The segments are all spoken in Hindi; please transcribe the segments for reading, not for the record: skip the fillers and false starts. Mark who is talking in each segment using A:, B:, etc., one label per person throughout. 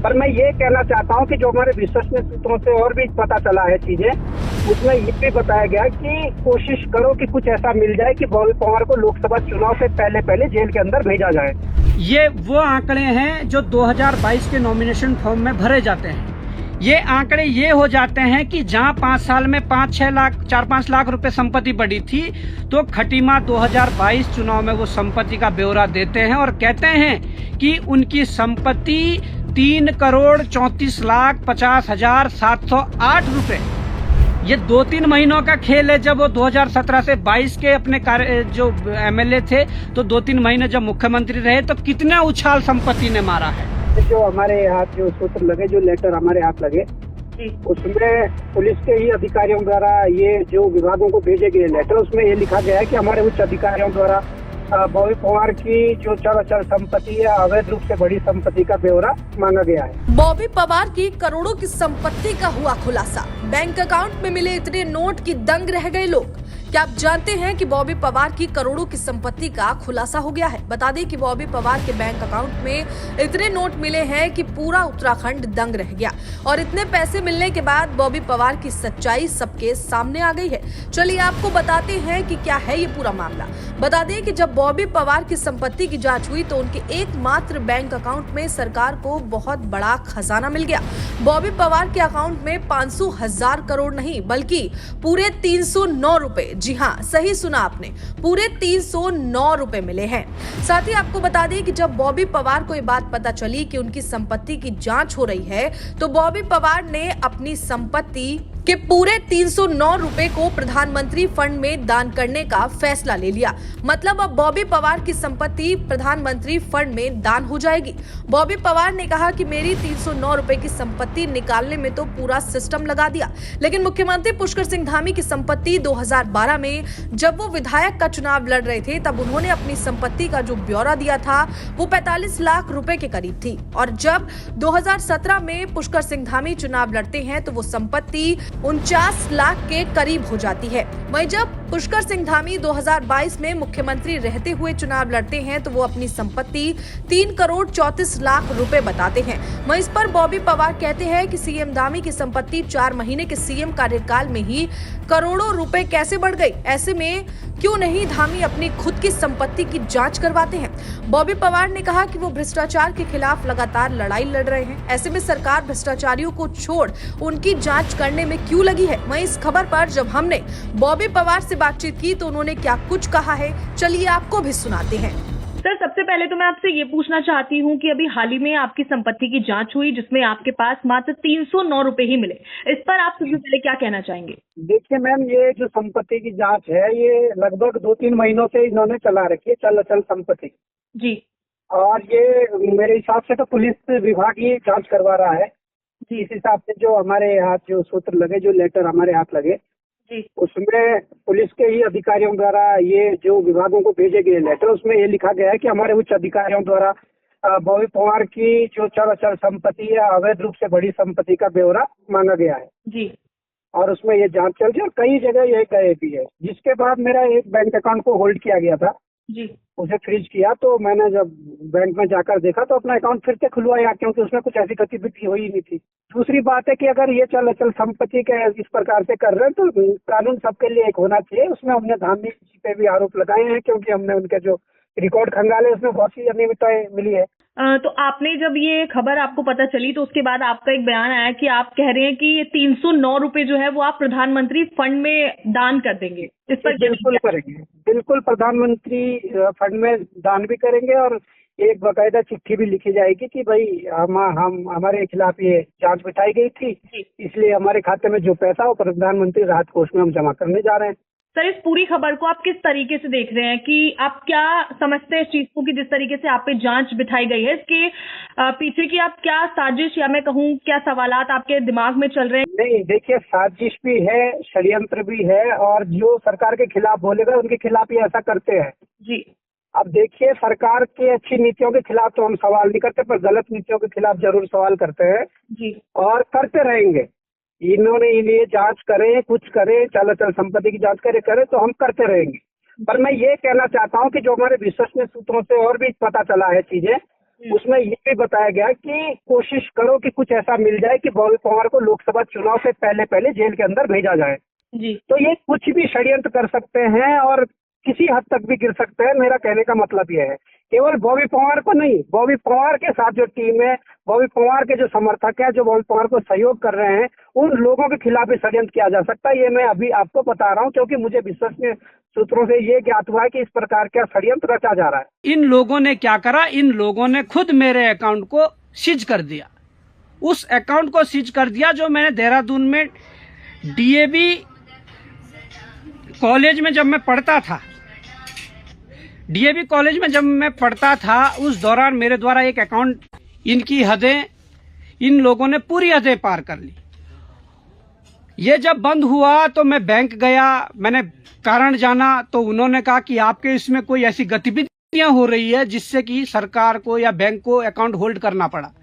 A: पर मैं ये कहना चाहता हूँ कि जो हमारे विश्वसनीय सूत्रों से और भी पता चला है चीजें, उसमें ये भी बताया गया कि कोशिश करो कि कुछ ऐसा मिल जाए कि बॉबी पवार को लोकसभा चुनाव से पहले पहले जेल के अंदर भेजा जाए।
B: ये वो आंकड़े हैं जो 2022 के नॉमिनेशन फॉर्म में भरे जाते हैं। ये आंकड़े ये हो जाते हैं कि जहां 5 साल में 4-5 लाख रुपए संपत्ति बढ़ी थी, तो खटीमा 2022 चुनाव में वो संपत्ति का ब्यौरा देते हैं और कहते हैं कि उनकी संपत्ति 3,34,50,708 रुपए। ये 2-3 महीनों का खेल है। जब वो 2017 से 22 के अपने जो एमएलए थे, तो 2-3 महीने जब मुख्यमंत्री रहे, तो कितना उछाल संपत्ति ने मारा है।
A: जो हमारे हाथ जो सूत्र लगे, जो लेटर हमारे हाथ लगे, उसमें पुलिस के ही अधिकारियों द्वारा ये जो विभागों को भेजे गए लेटर, उसमें ये लिखा गया है कि हमारे उच्च अधिकारियों द्वारा बॉबी पवार की जो चल अचल संपत्ति या अवैध रूप से बड़ी संपत्ति का ब्यौरा मांगा गया है।
C: बॉबी पवार की करोड़ों की संपत्ति का हुआ खुलासा। बैंक अकाउंट में मिले इतने नोट की दंग रह गए लोग। क्या आप जानते हैं कि बॉबी पवार की करोड़ों की संपत्ति का खुलासा हो गया है? बता दें कि बॉबी पवार के बैंक अकाउंट में इतने नोट मिले हैं कि पूरा उत्तराखंड दंग रह गया। और इतने पैसे मिलने के बाद बॉबी पवार की सच्चाई सबके सामने आ गई है। चलिए आपको बताते हैं कि क्या है ये पूरा मामला। बता दें कि जब बॉबी पवार की संपत्ति की जांच हुई, तो उनके एकमात्र बैंक अकाउंट में सरकार को बहुत बड़ा खजाना मिल गया। बॉबी पवार के अकाउंट में 500,000 करोड़ नहीं, बल्कि पूरे 309 रुपए, जी हाँ, सही सुना आपने, पूरे 309 रुपए मिले हैं। साथ ही आपको बता दें कि जब बॉबी पवार को ये बात पता चली कि उनकी संपत्ति की जांच हो रही है, तो बॉबी पवार ने अपनी संपत्ति के पूरे 309 रुपए को प्रधानमंत्री फंड में दान करने का फैसला ले लिया। मतलब अब बॉबी पवार की संपत्ति प्रधानमंत्री फंड में दान हो जाएगी। बॉबी पवार ने कहा कि मेरी 309 रुपए की संपत्ति निकालने में तो पूरा सिस्टम लगा दिया, लेकिन मुख्यमंत्री पुष्कर सिंह धामी की संपत्ति 2012 में जब वो विधायक का चुनाव लड़ रहे थे, तब उन्होंने अपनी संपत्ति का जो ब्यौरा दिया था वो 45 लाख रुपए के करीब थी। और जब 2017 में पुष्कर सिंह धामी चुनाव लड़ते हैं, तो वो संपत्ति 49 लाख के करीब हो जाती है। वहीं जब पुष्कर सिंह धामी 2022 में मुख्यमंत्री रहते हुए चुनाव लड़ते हैं, तो वो अपनी संपत्ति 3,34,00,000 रुपए बताते हैं। वहीं इस पर बॉबी पवार कहते हैं कि सीएम धामी की संपत्ति 4 महीने के सीएम कार्यकाल में ही करोड़ों रुपए कैसे बढ़ गई। ऐसे में क्यों नहीं धामी अपनी खुद की संपत्ति की जांच करवाते हैं। बॉबी पवार ने कहा कि वो भ्रष्टाचार के खिलाफ लगातार लड़ाई लड़ रहे हैं। ऐसे में सरकार भ्रष्टाचारियों को छोड़ उनकी जांच करने में क्यों लगी है। वहीं इस खबर पर जब हमने बॉबी पवार से बातचीत की, तो उन्होंने क्या कुछ कहा है, चलिए आपको भी सुनाते हैं।
D: सर, सबसे पहले तो मैं आपसे ये पूछना चाहती हूँ कि अभी हाल ही में आपकी संपत्ति की जांच हुई, जिसमें आपके पास मात्र 309 रुपए ही मिले। इस पर आप सबसे पहले क्या कहना चाहेंगे?
A: देखिए मैम, ये जो संपत्ति की जांच है, ये लगभग 2-3 महीनों से इन्होंने चला रखी है, चल अचल संपत्ति जी। और ये मेरे हिसाब से तो पुलिस विभाग ही जांच करवा रहा है जी। इस हिसाब से जो हमारे हाथ जो सूत्र लगे, जो लेटर हमारे हाथ लगे जी, उसमें पुलिस के ही अधिकारियों द्वारा ये जो विभागों को भेजे गए लेटर, उसमें ये लिखा गया है कि हमारे उच्च अधिकारियों द्वारा बॉबी पवार की जो चल अचल संपत्ति या अवैध रूप से बड़ी संपत्ति का ब्यौरा मांगा गया है जी। और उसमें ये जांच चल रही है और कई जगह ये गए भी है। जिसके बाद मेरा एक बैंक अकाउंट को होल्ड किया गया था जी, उसे फ्रीज किया। तो मैंने जब बैंक में जाकर देखा, तो अपना अकाउंट फिर से खुलवाया, क्योंकि उसमें कुछ ऐसी गतिविधि हुई नहीं थी। दूसरी बात है कि अगर ये चल अचल संपत्ति के इस प्रकार से कर रहे हैं, तो कानून सबके लिए एक होना चाहिए। उसमें हमने धामी जी पे भी आरोप लगाए हैं, क्योंकि हमने उनके जो रिकॉर्ड खंगाले, उसमें बहुत सी अनियमितताएं मिली है।
D: तो आपने जब ये खबर आपको पता चली, तो उसके बाद आपका एक बयान आया कि आप कह रहे हैं कि ये 309 रुपए जो है वो आप प्रधानमंत्री फंड में दान कर देंगे। इस पर
A: बिल्कुल करेंगे, बिल्कुल प्रधानमंत्री फंड में दान भी करेंगे। और एक बाकायदा चिट्ठी भी लिखी जाएगी कि भाई हम हमारे खिलाफ ये जांच बिठाई गई थी, इसलिए हमारे खाते में जो पैसा वो प्रधानमंत्री राहत कोष में हम जमा करने जा रहे हैं।
D: सर, इस पूरी खबर को आप किस तरीके से देख रहे हैं कि आप क्या समझते हैं इस चीज को, कि जिस तरीके से आप पे जांच बिठाई गई है, इसके पीछे की आप क्या साजिश, या मैं कहूँ क्या सवालात आपके दिमाग में चल रहे हैं?
A: नहीं, देखिए, साजिश भी है, षड्यंत्र भी है, और जो सरकार के खिलाफ बोलेगा उनके खिलाफ ही ऐसा करते हैं जी। अब देखिए, सरकार की अच्छी नीतियों के खिलाफ तो हम सवाल नहीं करते, पर गलत नीतियों के खिलाफ जरूर सवाल करते हैं जी, और करते रहेंगे। इन्होंने ये जांच करें, कुछ करें, चल अचल संपत्ति की जांच करें तो हम करते रहेंगे। पर मैं ये कहना चाहता हूँ कि जो हमारे विश्वसनीय सूत्रों से और भी पता चला है चीजें, उसमें ये भी बताया गया कि कोशिश करो कि कुछ ऐसा मिल जाए कि बॉबी पवार को लोकसभा चुनाव से पहले पहले जेल के अंदर भेजा जाए
D: जी।
A: तो ये कुछ भी षड्यंत्र कर सकते हैं और किसी हद तक भी गिर सकते हैं। मेरा कहने का मतलब ये है, केवल बॉबी पवार को नहीं, बॉबी पवार के साथ जो टीम है, बॉबी पवार के जो समर्थक है, जो बॉबी पवार को सहयोग कर रहे हैं, उन लोगों के खिलाफ भी षड्यंत्र किया जा सकता है। ये मैं अभी आपको बता रहा हूँ क्योंकि मुझे विश्वसनीय सूत्रों से ये ज्ञात हुआ है कि इस प्रकार का षड्यंत्र रचा जा रहा है।
B: इन लोगों ने क्या करा, इन लोगों ने खुद मेरे अकाउंट को सीज कर दिया। उस अकाउंट को सीज कर दिया जो मैंने देहरादून में डीएवी कॉलेज में जब मैं पढ़ता था, डीएवी कॉलेज में जब मैं पढ़ता था उस दौरान मेरे द्वारा एक अकाउंट, इनकी हदें, इन लोगों ने पूरी हदें पार कर ली। ये जब बंद हुआ तो मैं बैंक गया, मैंने कारण जाना तो उन्होंने कहा कि आपके इसमें कोई ऐसी गतिविधियां हो रही है जिससे कि सरकार को या बैंक को अकाउंट होल्ड करना पड़ा।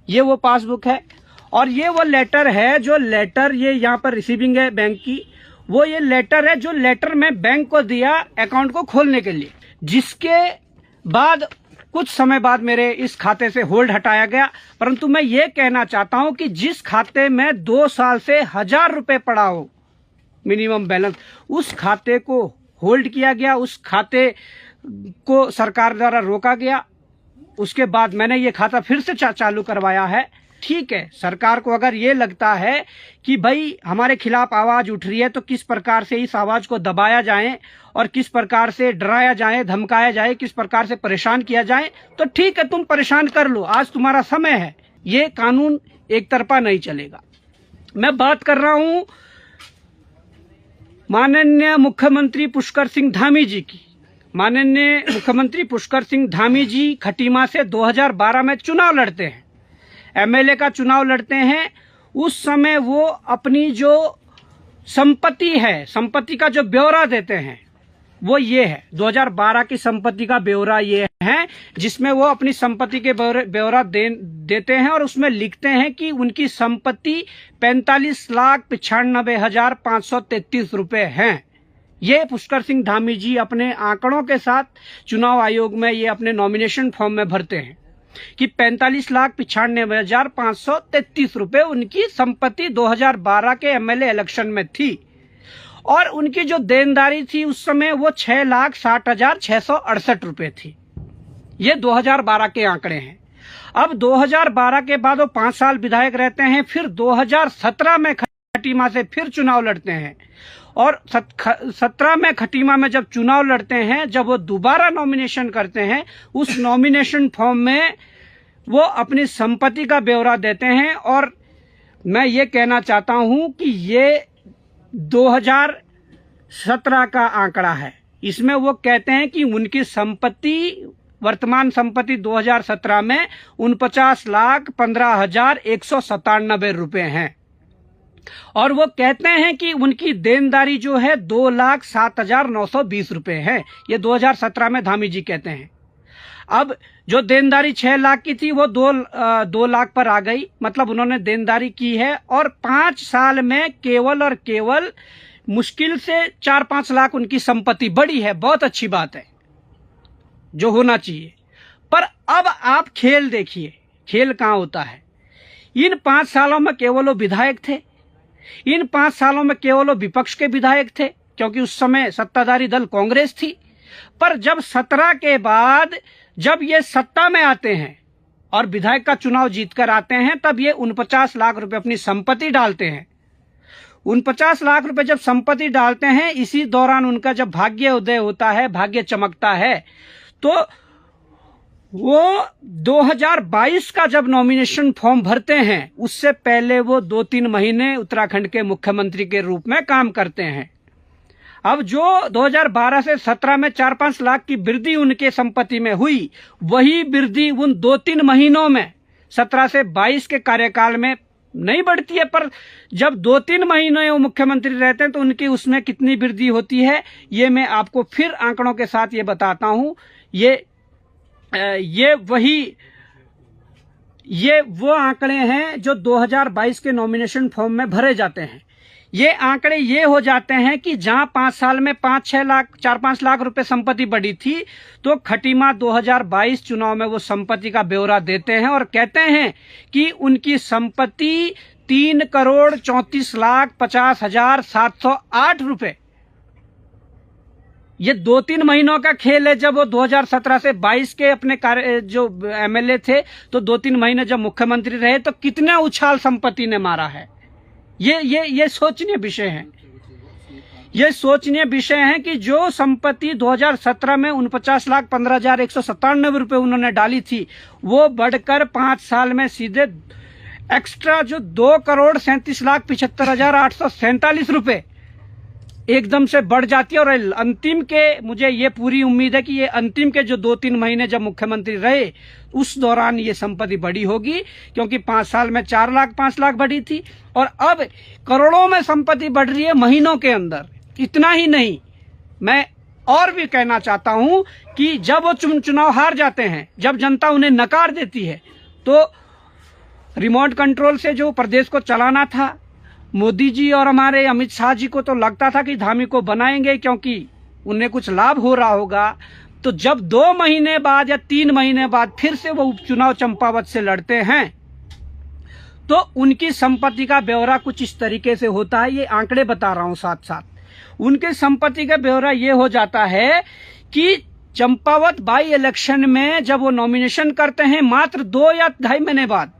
B: ये वो पासबुक है और ये वो लेटर है, जो लेटर ये यहाँ पर रिसीविंग है बैंक की, वो ये लेटर है जो लेटर में बैंक को दिया अकाउंट को खोलने के लिए, जिसके बाद कुछ समय बाद मेरे इस खाते से होल्ड हटाया गया। परंतु मैं ये कहना चाहता हूं कि जिस खाते में 2 साल से 1000 रुपए पड़ा हो मिनिमम बैलेंस, उस खाते को होल्ड किया गया, उस खाते को सरकार द्वारा रोका गया। उसके बाद मैंने ये खाता फिर से चालू करवाया है। ठीक है, सरकार को अगर ये लगता है कि भाई हमारे खिलाफ आवाज उठ रही है तो किस प्रकार से इस आवाज को दबाया जाए और किस प्रकार से डराया जाए, धमकाया जाए, किस प्रकार से परेशान किया जाए, तो ठीक है, तुम परेशान कर लो, आज तुम्हारा समय है। ये कानून एक तरफा नहीं चलेगा। मैं बात कर रहा हूं माननीय मुख्यमंत्री पुष्कर सिंह धामी जी की। माननीय मुख्यमंत्री पुष्कर सिंह धामी जी खटीमा से 2012 में चुनाव लड़ते हैं, एमएलए का चुनाव लड़ते हैं। उस समय वो अपनी जो संपत्ति है, संपत्ति का जो ब्यौरा देते हैं वो ये है, 2012 की संपत्ति का ब्यौरा ये है, जिसमें वो अपनी संपत्ति के ब्यौरा देते हैं और उसमें लिखते हैं कि उनकी संपत्ति 45,95,533 रुपए हैं। ये पुष्कर सिंह धामी जी अपने आंकड़ों के साथ चुनाव आयोग में ये अपने नॉमिनेशन फॉर्म में भरते हैं कि 45,95,533 रुपए उनकी संपत्ति 2012 के एमएलए इलेक्शन में थी और उनकी जो देनदारी थी उस समय वो 6,60,668 रुपए थी। ये 2012 के आंकड़े हैं। अब 2012 के बाद वो 5 साल विधायक रहते हैं, फिर 2017 में खटीमा से फिर चुनाव लड़ते हैं और 17 में खटीमा में जब चुनाव लड़ते हैं, जब वो दोबारा नॉमिनेशन करते हैं, उस नॉमिनेशन फॉर्म में वो अपनी संपत्ति का ब्यौरा देते हैं। और मैं ये कहना चाहता हूं कि ये 2017 का आंकड़ा है। इसमें वो कहते हैं कि उनकी संपत्ति, वर्तमान संपत्ति 2017 में 49,15,197 रुपए हैं और वो कहते हैं कि उनकी देनदारी जो है 2,07,920 रुपए है। ये 2017 में धामी जी कहते हैं। अब जो देनदारी 6 लाख की थी वो 2 लाख पर आ गई, मतलब उन्होंने देनदारी की है और 5 साल में केवल और केवल मुश्किल से 4-5 लाख उनकी संपत्ति बढ़ी है। बहुत अच्छी बात है, जो होना चाहिए। पर अब आप खेल देखिए, खेल कहाँ होता है। इन 5 सालों में केवल वो विधायक थे, इन 5 सालों में केवल वो विपक्ष के विधायक थे क्योंकि उस समय सत्ताधारी दल कांग्रेस थी। पर जब 17 के बाद जब ये सत्ता में आते हैं और विधायक का चुनाव जीतकर आते हैं, तब ये 49 लाख रुपए अपनी संपत्ति डालते हैं। 49 लाख रुपए जब संपत्ति डालते हैं, इसी दौरान उनका जब भाग्य उदय होता है, भाग्य चमकता है, तो वो 2022 का जब नॉमिनेशन फॉर्म भरते हैं, उससे पहले वो 2-3 महीने उत्तराखंड के मुख्यमंत्री के रूप में काम करते हैं। अब जो 2012 से 17 में 4-5 लाख की वृद्धि उनके संपत्ति में हुई, वही वृद्धि उन 2-3 महीनों में 17 से 22 के कार्यकाल में नहीं बढ़ती है। पर जब 2-3 महीने वो मुख्यमंत्री रहते हैं तो उनकी उसमें कितनी वृद्धि होती है, ये मैं आपको फिर आंकड़ों के साथ ये बताता हूं। ये वो आंकड़े हैं जो 2022 के नॉमिनेशन फॉर्म में भरे जाते हैं। ये आंकड़े ये हो जाते हैं कि जहां 5 साल में 4-5 लाख रुपए संपत्ति बढ़ी थी, तो खटीमा 2022 चुनाव में वो संपत्ति का ब्यौरा देते हैं और कहते हैं कि उनकी संपत्ति 3,34,50,708 रुपए। ये 2-3 महीनों का खेल है। जब वो 2017 से 22 के अपने कार्य जो एमएलए थे, तो 2-3 महीने जब मुख्यमंत्री रहे, तो कितना उछाल संपत्ति ने मारा है। ये सोचनीय विषय है। ये सोचनीय विषय है कि जो संपत्ति 2017 में 49,15,197 रुपए उन्होंने डाली थी, वो बढ़कर 5 साल में सीधे एक्स्ट्रा जो 2,37,75,847 रुपए एकदम से बढ़ जाती है। और अंतिम के, मुझे ये पूरी उम्मीद है कि ये अंतिम के जो 2-3 महीने जब मुख्यमंत्री रहे, उस दौरान ये संपत्ति बढ़ी होगी, क्योंकि 5 साल में 4 लाख 5 लाख बढ़ी थी और अब करोड़ों में संपत्ति बढ़ रही है महीनों के अंदर। इतना ही नहीं, मैं और भी कहना चाहता हूं कि जब वो चुनाव हार जाते हैं, जब जनता उन्हें नकार देती है, तो रिमोट कंट्रोल से जो प्रदेश को चलाना था, मोदी जी और हमारे अमित शाह जी को तो लगता था कि धामी को बनाएंगे, क्योंकि उन्हें कुछ लाभ हो रहा होगा। तो जब 2 महीने बाद या 3 महीने बाद फिर से वो उपचुनाव चंपावत से लड़ते हैं, तो उनकी संपत्ति का ब्यौरा कुछ इस तरीके से होता है। ये आंकड़े बता रहा हूं साथ साथ। उनके संपत्ति का ब्यौरा ये हो जाता है कि चंपावत बाई इलेक्शन में जब वो नॉमिनेशन करते हैं, मात्र 2 या 2.5 महीने बाद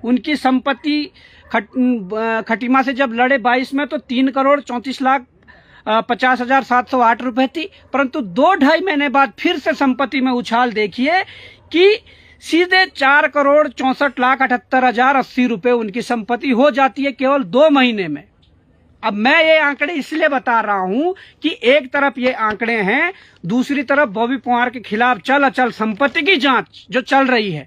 B: उनकी संपत्ति खटीमा से जब लड़े 22 में, तो 3,34,50,708 रुपए थी। परंतु 2-2.5 महीने बाद फिर से संपत्ति में उछाल देखिए कि सीधे 4,64,78,080 रुपए उनकी संपत्ति हो जाती है केवल 2 महीने में। अब मैं ये आंकड़े इसलिए बता रहा हूं कि एक तरफ ये आंकड़े हैं, दूसरी तरफ बॉबी पवार के खिलाफ चल अचल संपत्ति की जांच जो चल रही है।